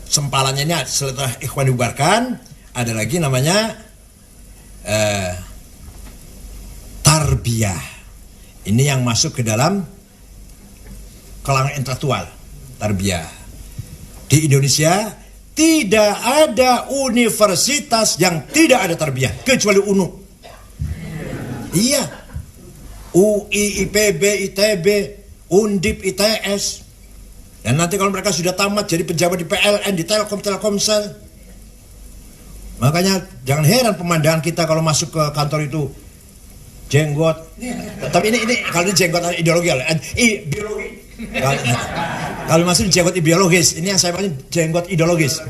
sempalannya ini setelah Ikhwan dibubarkan, ada lagi namanya tarbiyah. Ini yang masuk ke dalam kalangan intelektual, tarbiyah. Di Indonesia tidak ada universitas yang tidak ada tarbiyah kecuali UNU. Iya, UI, IPB, ITB, Undip, ITS. Dan nanti kalau mereka sudah tamat jadi pejabat di PLN, di Telkom, Telkomsel. Makanya jangan heran pemandangan kita kalau masuk ke kantor itu jenggot. Tapi ini kalau ini jenggot ideologi, biologi. Kalau masuk jenggot ideologis, ini yang saya panggil jenggot ideologis.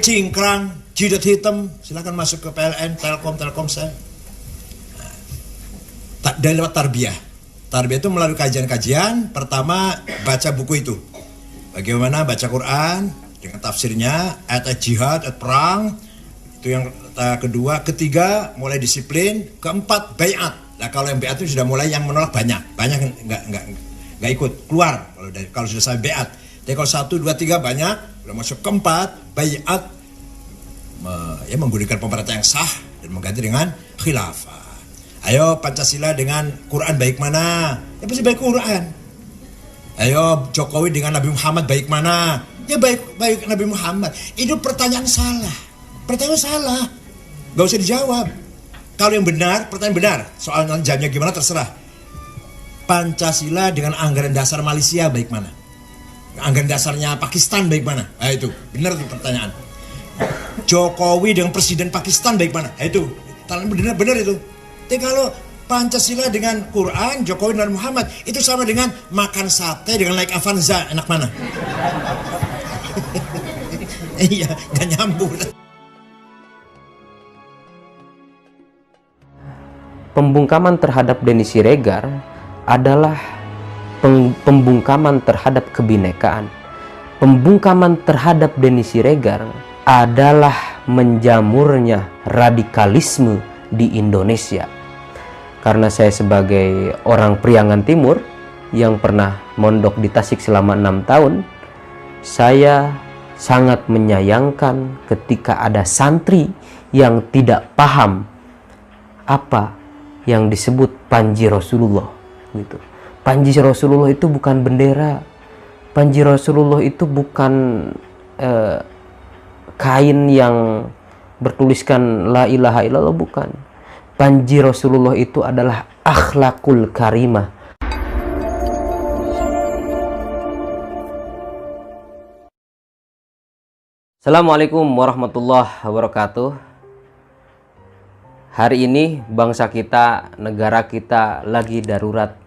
Cingkrang, jidat hitam, silakan masuk ke PLN, Telkom, Telkomsel. Dari lewat tarbiyah. Tarbiyah itu melalui kajian-kajian. Pertama baca buku itu. Bagaimana baca Quran dengan tafsirnya, ayat jihad, ayat perang. Itu yang kedua. Ketiga mulai disiplin. Keempat bayat. Nah kalau yang bayat itu sudah mulai yang menolak banyak nggak ikut keluar kalau sudah sampai bayat. Tapi kalau 1, 2, 3 banyak. Udah masuk keempat bayat, ya menggunakan pemerintah yang sah dan mengganti dengan khilafah. Ayo Pancasila dengan Quran baik mana? Ya pasti baik Quran. Ayo Jokowi dengan Nabi Muhammad baik mana? Ya baik Nabi Muhammad. Itu pertanyaan salah. Pertanyaan salah. Gak usah dijawab. Kalau yang benar, pertanyaan benar. Soal jamnya gimana terserah. Pancasila dengan anggaran dasar Malaysia baik mana? Anggaran dasarnya Pakistan baik mana? Nah itu, benar tuh pertanyaan. Jokowi dengan presiden Pakistan baik mana? Nah itu, benar itu. Tapi kalau Pancasila dengan Quran, Jokowi dan Muhammad itu sama dengan makan sate dengan naik Avanza, enak mana? Iya, gak nyambung. Pembungkaman terhadap Denny Siregar adalah pembungkaman terhadap kebinekaan. Pembungkaman terhadap Denny Siregar adalah menjamurnya radikalisme di Indonesia. Karena saya sebagai orang Priangan Timur yang pernah mondok di Tasik selama 6 tahun, saya sangat menyayangkan ketika ada santri yang tidak paham apa yang disebut Panji Rasulullah gitu. Panji Rasulullah itu bukan bendera. Panji Rasulullah itu bukan kain yang bertuliskan la ilaha illallah, bukan. Panji Rasulullah itu adalah akhlakul karimah. Assalamualaikum warahmatullahi wabarakatuh. Hari ini bangsa kita, negara kita lagi darurat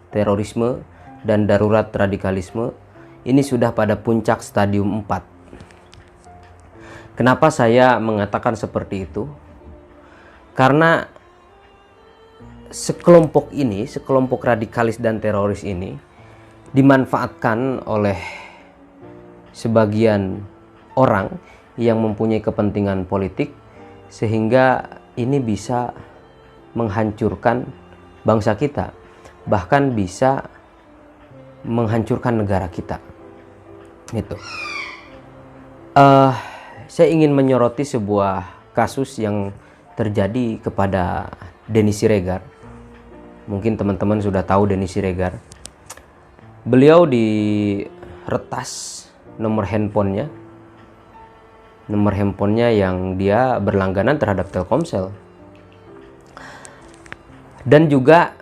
terorisme dan darurat radikalisme. Ini sudah pada puncak stadium 4. Kenapa saya mengatakan seperti itu? Karena sekelompok radikalis dan teroris ini dimanfaatkan oleh sebagian orang yang mempunyai kepentingan politik, sehingga ini bisa menghancurkan bangsa kita, bahkan bisa menghancurkan negara kita. Gitu. Saya ingin menyoroti sebuah kasus yang terjadi kepada Denny Siregar. Mungkin teman-teman sudah tahu Denny Siregar. Beliau diretas nomor handphonenya yang dia berlangganan terhadap Telkomsel. Dan juga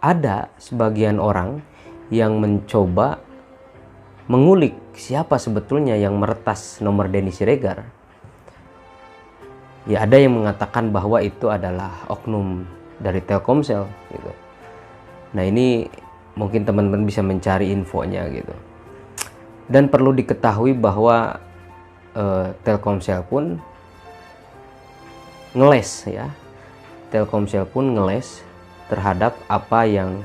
ada sebagian orang yang mencoba mengulik siapa sebetulnya yang meretas nomor Denny Siregar. Ya, ada yang mengatakan bahwa itu adalah oknum dari Telkomsel gitu. Nah, ini mungkin teman-teman bisa mencari infonya gitu. Dan perlu diketahui bahwa Telkomsel pun ngeles ya. Telkomsel pun ngeles terhadap apa yang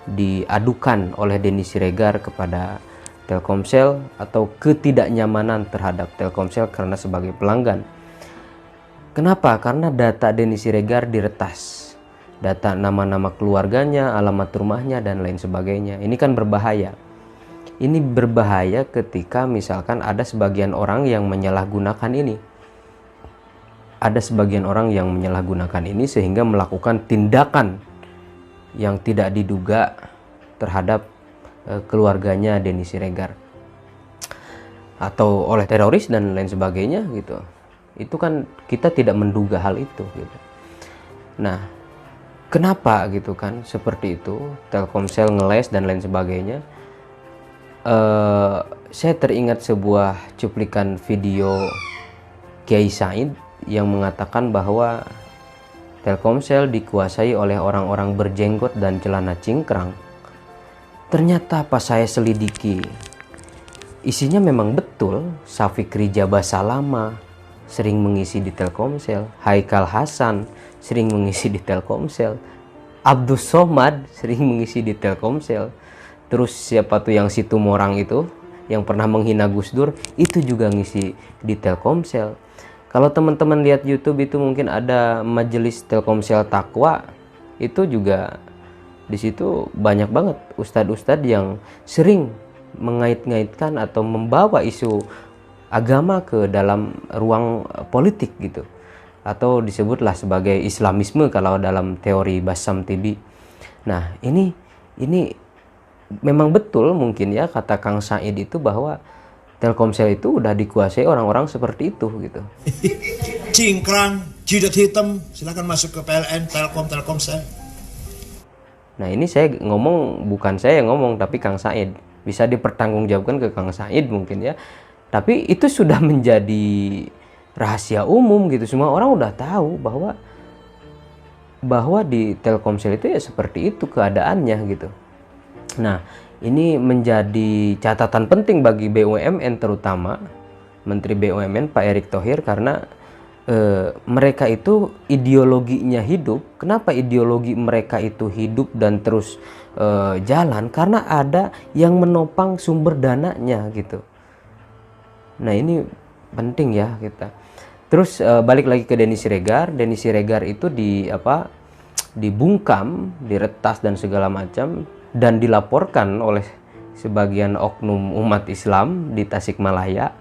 diadukan oleh Denny Siregar kepada Telkomsel, atau ketidaknyamanan terhadap Telkomsel karena sebagai pelanggan. Kenapa? Karena data Denny Siregar diretas. Data nama-nama keluarganya, alamat rumahnya, dan lain sebagainya. Ini kan berbahaya. ini berbahaya ketika misalkan ada sebagian orang yang menyalahgunakan ini. Ada sebagian orang yang menyalahgunakan ini sehingga melakukan tindakan yang tidak diduga terhadap keluarganya Denny Siregar atau oleh teroris dan lain sebagainya gitu. Itu kan kita tidak menduga hal itu gitu. Nah, kenapa gitu kan seperti itu, Telkomsel ngeles dan lain sebagainya. Saya teringat sebuah cuplikan video Kiai Said yang mengatakan bahwa Telkomsel dikuasai oleh orang-orang berjenggot dan celana cingkrang. Ternyata pas saya selidiki, isinya memang betul. Syafiq Rija Basalama sering mengisi di Telkomsel, Haikal Hasan sering mengisi di Telkomsel, Abdus Somad sering mengisi di Telkomsel. Terus siapa tuh yang Situmorang itu yang pernah menghina Gus Dur, itu juga ngisi di Telkomsel. Kalau teman-teman lihat YouTube itu mungkin ada majelis Telkomsel Takwa, itu juga di situ banyak banget ustadz-ustadz yang sering mengait-ngaitkan atau membawa isu agama ke dalam ruang politik gitu, atau disebutlah sebagai Islamisme kalau dalam teori Bassam TV. Nah, ini memang betul mungkin ya kata Kang Said itu bahwa Telkomsel itu udah dikuasai orang-orang seperti itu gitu. Cingkrang, jidat hitam, silakan masuk ke PLN, Telkomsel. Nah, ini saya ngomong, bukan saya yang ngomong tapi Kang Said. Bisa dipertanggungjawabkan ke Kang Said mungkin ya. Tapi itu sudah menjadi rahasia umum gitu. Semua orang udah tahu bahwa di Telkomsel itu ya seperti itu keadaannya gitu. Nah, ini menjadi catatan penting bagi BUMN, terutama Menteri BUMN Pak Erick Thohir, karena mereka itu ideologinya hidup. Kenapa ideologi mereka itu hidup dan terus jalan? Karena ada yang menopang sumber dananya gitu. Nah, ini penting ya kita. Terus balik lagi ke Denny Siregar. Denny Siregar itu dibungkam, diretas dan segala macam, dan dilaporkan oleh sebagian oknum umat Islam di Tasikmalaya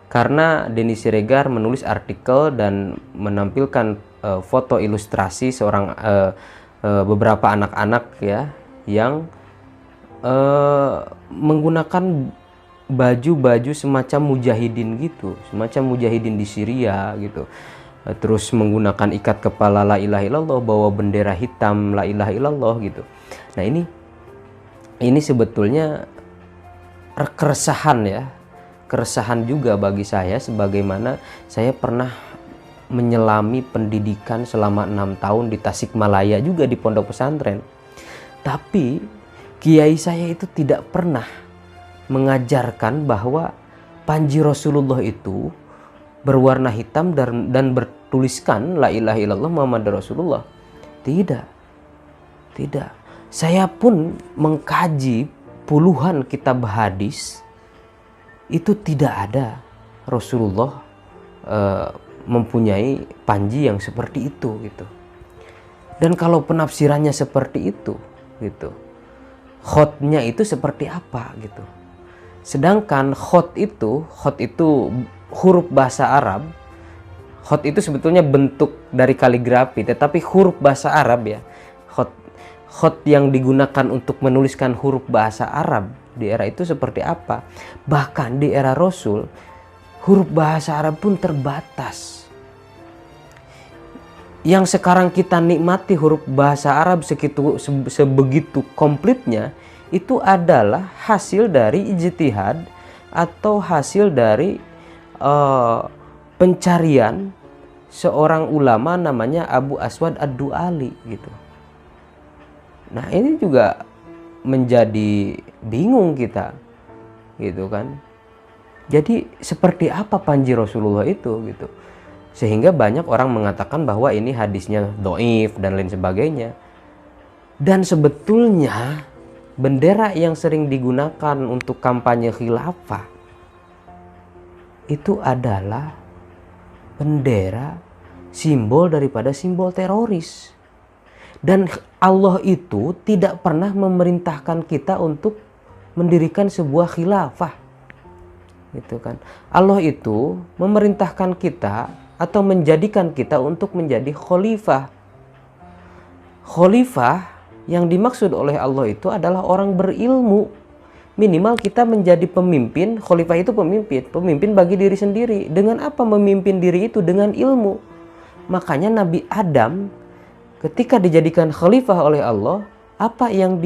karena Denny Siregar menulis artikel dan menampilkan foto ilustrasi seorang beberapa anak-anak ya yang menggunakan baju-baju semacam mujahidin gitu, semacam mujahidin di Syria gitu. Terus menggunakan ikat kepala la ilaha illallah, bawa bendera hitam la ilaha illallah gitu. Nah, ini sebetulnya keresahan ya, keresahan juga bagi saya, sebagaimana saya pernah menyelami pendidikan selama 6 tahun di Tasikmalaya juga di pondok pesantren. Tapi kiai saya itu tidak pernah mengajarkan bahwa panji Rasulullah itu berwarna hitam dan bertuliskan la ilaha illallah Muhammad Rasulullah. Tidak. Saya pun mengkaji puluhan kitab hadis, itu tidak ada Rasulullah mempunyai panji yang seperti itu gitu. Dan kalau penafsirannya seperti itu gitu, khotnya itu seperti apa gitu. Sedangkan khot itu huruf bahasa Arab. Khot itu sebetulnya bentuk dari kaligrafi, tetapi huruf bahasa Arab ya. Khot yang digunakan untuk menuliskan huruf bahasa Arab di era itu seperti apa? Bahkan di era Rasul, huruf bahasa Arab pun terbatas. Yang sekarang kita nikmati huruf bahasa Arab sebegitu komplitnya, itu adalah hasil dari ijtihad atau hasil dari pencarian seorang ulama namanya Abu Aswad Ad-Du'ali gitu. Nah, ini juga menjadi bingung kita gitu kan. Jadi seperti apa panji Rasulullah itu gitu. Sehingga banyak orang mengatakan bahwa ini hadisnya dhaif dan lain sebagainya. Dan sebetulnya bendera yang sering digunakan untuk kampanye khilafah itu adalah bendera simbol daripada simbol teroris. Dan Allah itu tidak pernah memerintahkan kita untuk mendirikan sebuah khilafah. Gitu kan. Allah itu memerintahkan kita atau menjadikan kita untuk menjadi khalifah. Khalifah yang dimaksud oleh Allah itu adalah orang berilmu. Minimal kita menjadi pemimpin. Khalifah itu pemimpin bagi diri sendiri. Dengan apa memimpin diri itu? Dengan ilmu. Makanya Nabi Adam ketika dijadikan khalifah oleh Allah, apa yang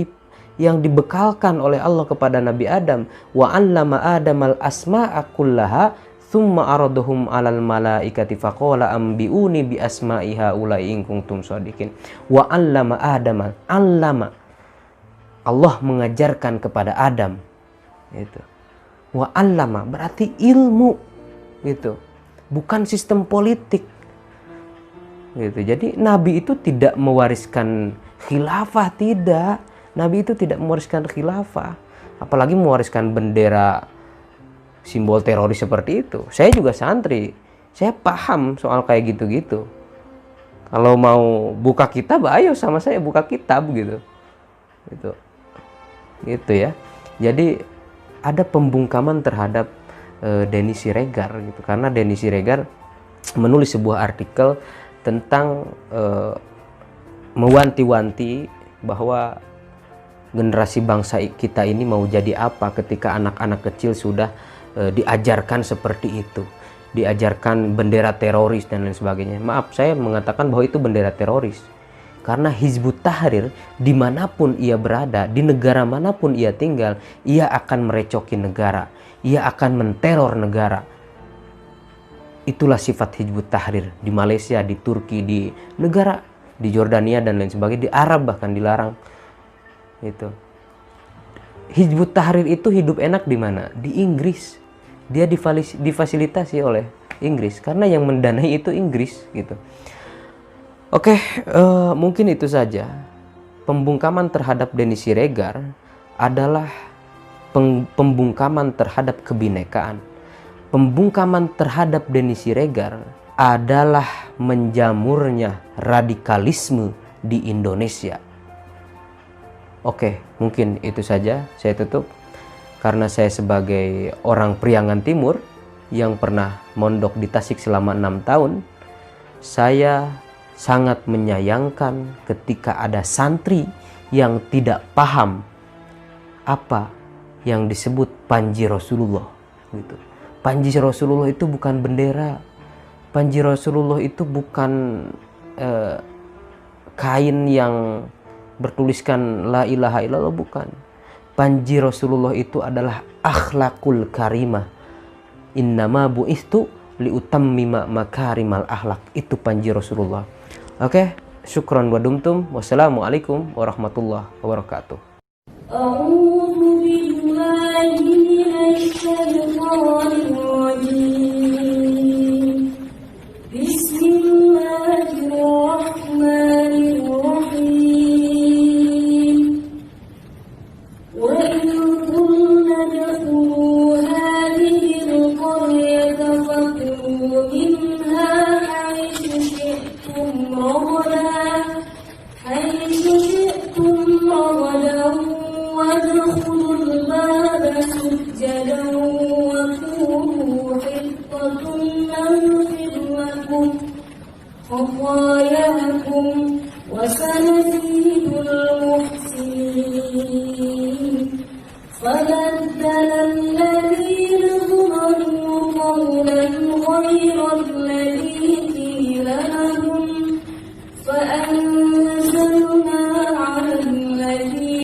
dibekalkan oleh Allah kepada Nabi Adam? Wa 'allama Adamal asma'a kullaha tsumma aradahum 'alal malaikati faqala ambiuni bi asma'i haula'i in kuntum shadiqin. Wa 'allama Adamal, 'allama, Allah mengajarkan kepada Adam. Itu. Wa 'allama berarti ilmu. Gitu. Bukan sistem politik. Gitu. Jadi Nabi itu tidak mewariskan khilafah, tidak. Nabi itu tidak mewariskan khilafah, apalagi mewariskan bendera simbol teroris seperti itu. Saya juga santri, saya paham soal kayak gitu-gitu. Kalau mau buka kitab, ayo sama saya buka kitab gitu. Gitu ya. Jadi ada pembungkaman terhadap Denny Siregar gitu, karena Denny Siregar menulis sebuah artikel tentang mewanti-wanti bahwa generasi bangsa kita ini mau jadi apa ketika anak-anak kecil sudah diajarkan seperti itu, diajarkan bendera teroris dan lain sebagainya. Maaf, saya mengatakan bahwa itu bendera teroris karena Hizbut Tahrir dimanapun ia berada, di negara manapun ia tinggal, ia akan merecoki negara, ia akan menteror negara. Itulah sifat Hizbut Tahrir di Malaysia, di Turki, di negara, di Jordania dan lain sebagainya, di Arab bahkan dilarang. Itu Hizbut Tahrir itu hidup enak di mana? Di Inggris. Dia difasilitasi oleh Inggris karena yang mendanai itu Inggris gitu. Oke, mungkin itu saja. Pembungkaman terhadap Denny Siregar adalah pembungkaman terhadap kebinekaan. Pembungkaman terhadap Denny Siregar adalah menjamurnya radikalisme di Indonesia. Oke, mungkin itu saja. Saya tutup. Karena saya sebagai orang Priangan Timur yang pernah mondok di Tasik selama 6 tahun, saya sangat menyayangkan ketika ada santri yang tidak paham apa yang disebut Panji Rasulullah. Gitu. Panji Rasulullah itu bukan bendera. Panji Rasulullah itu bukan kain yang bertuliskan la ilaha illallah, bukan. Panji Rasulullah itu adalah akhlakul karimah. Innama bu'istu liutammima makarimal akhlak. Itu Panji Rasulullah. Oke, syukron wa dumtum. Wassalamualaikum warahmatullahi wabarakatuh. A'udzu billahi minasy syaithanir rajim. Bismillahirrahmanirrahim. خطاياكم وسنزيد المحسنين فبدل الذين ظلموا قولا غير